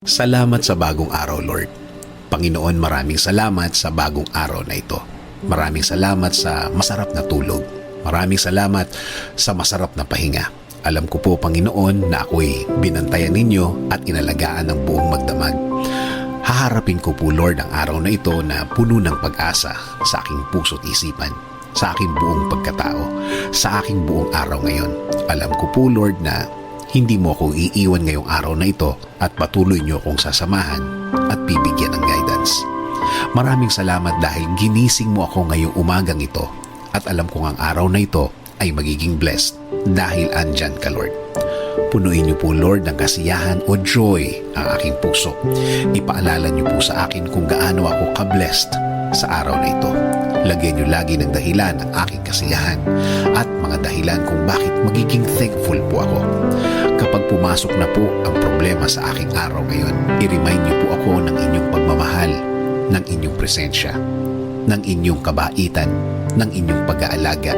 Salamat sa bagong araw, Lord. Panginoon, maraming salamat sa bagong araw na ito. Maraming salamat sa masarap na tulog. Maraming salamat sa masarap na pahinga. Alam ko po, Panginoon, na ako'y binantayan ninyo at inalagaan ng buong magdamag. Haharapin ko po, Lord, ang araw na ito na puno ng pag-asa sa aking puso't isipan, sa aking buong pagkatao, sa aking buong araw ngayon. Alam ko po, Lord, na hindi mo ako iiwan ngayong araw na ito at patuloy niyo akong sasamahan at bibigyan ng guidance. Maraming salamat dahil ginising mo ako ngayong umagang ito at alam kong ang araw na ito ay magiging blessed dahil andyan ka, Lord. Punuin niyo po, Lord, ng kasiyahan o joy ang aking puso. Ipaalala niyo po sa akin kung gaano ako ka-blessed sa araw na ito. Lagyan niyo lagi ng dahilan ang aking kasiyahan at mga dahilan kung bakit magiging thankful po ako. Kapag pumasok na po ang problema sa aking araw ngayon, i-remind niyo po ako ng inyong pagmamahal, ng inyong presensya, ng inyong kabaitan, ng inyong pag-aalaga,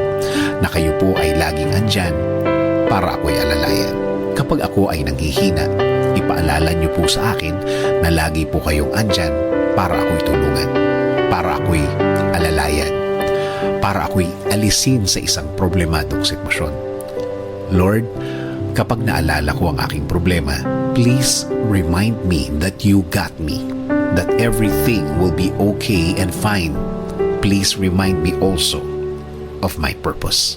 na kayo po ay laging andyan para ako'y alalayan. Kapag ako ay nanghihina, ipaalala niyo po sa akin na lagi po kayong andyan para ako'y tulungan, para ako'y alalayan, para ako'y alisin sa isang problemadong sitwasyon. Lord, kapag naalala ko ang aking problema, please remind me that you got me, that everything will be okay and fine. Please remind me also of my purpose.